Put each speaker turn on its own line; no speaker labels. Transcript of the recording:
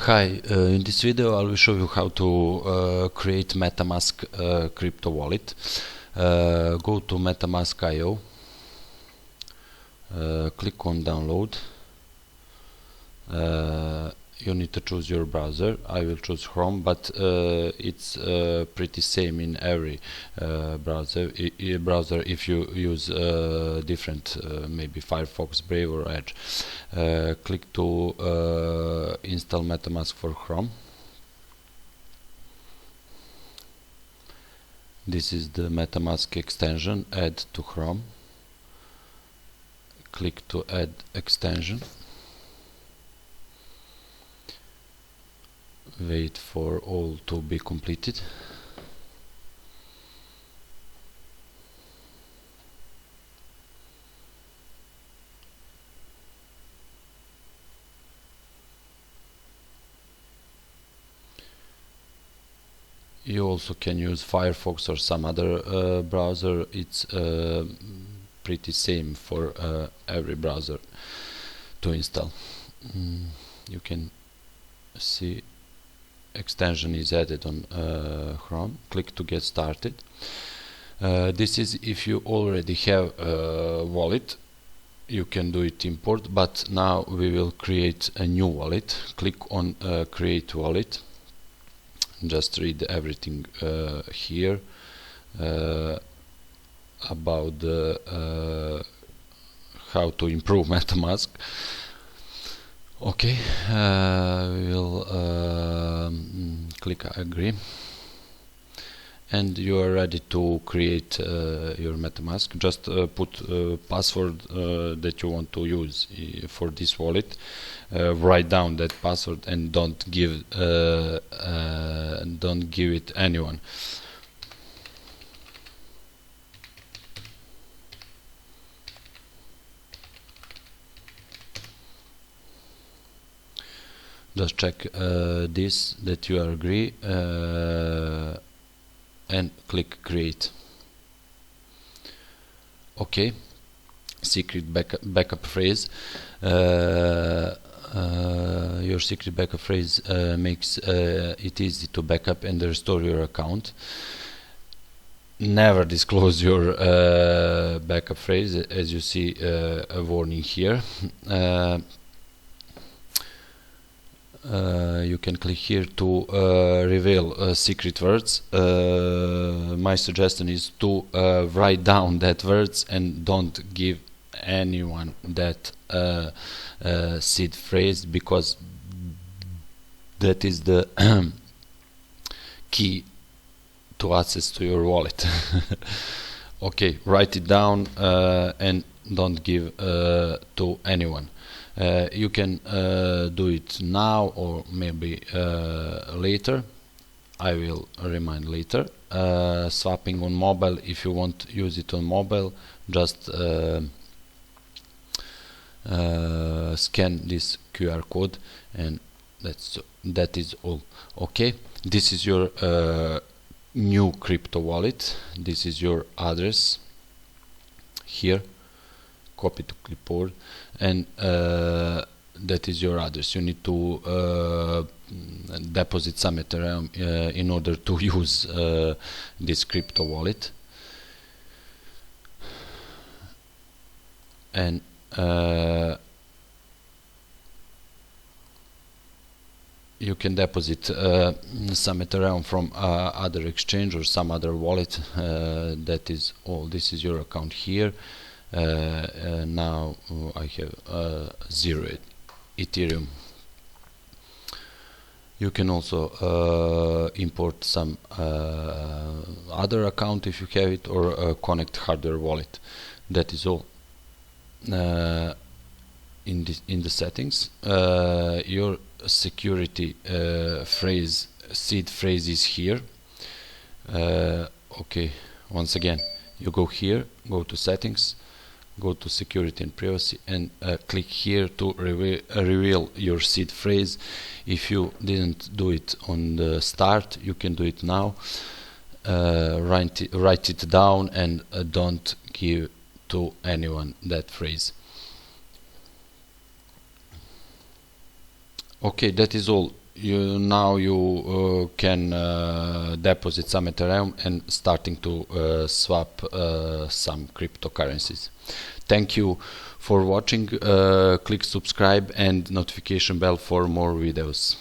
Hi, in this video I will show you how to create MetaMask crypto wallet. Go to MetaMask.io, click on download. You need to choose your browser. I will choose Chrome, but it's pretty same in every browser. If you use different, maybe Firefox, Brave or Edge. Click to install MetaMask for Chrome. This is the MetaMask extension. Add to Chrome. Click to add extension. Wait for all to be completed. You also can use Firefox or some other browser. It's pretty same for every browser to install. You can see extension is added on Chrome. Click to get started. This is if you already have a wallet, you can do it import, but now we will create a new wallet. Click on create wallet. Just read everything here about how to improve MetaMask. Okay, we will click agree, and you are ready to create your MetaMask. Just put password that you want to use for this wallet. Write down that password and don't give it anyone. Just check this that you agree and click create. Okay, secret backup phrase. Your secret backup phrase makes it easy to backup and restore your account. Never disclose your backup phrase, as you see a warning here. You can click here to reveal secret words. My suggestion is to write down that words and don't give anyone that seed phrase, because that is the key to access to your wallet. Okay, write it down and don't give to anyone. You can do it now or maybe later. I will remind later. Swapping on mobile, if you want to use it on mobile, just scan this QR code, and that is all. Okay, this is your new crypto wallet. This is your address here. Copy to clipboard, and that is your address. You need to deposit some Ethereum in order to use this crypto wallet, and you can deposit some Ethereum from other exchange or some other wallet. That is all. This is your account here. Now I have 0 Ethereum. You can also import some other account if you have it, or connect hardware wallet. That is all. In the settings, your security phrase, seed phrase is here. Okay, once again, you go here, go to settings, go to security and privacy, and click here to reveal your seed phrase. If you didn't do it on the start, you can do it now. Write it down and don't give to anyone that phrase. Okay, that is all. now you can deposit some Ethereum and starting to swap some cryptocurrencies. Thank you for watching. Click subscribe and notification bell for more videos.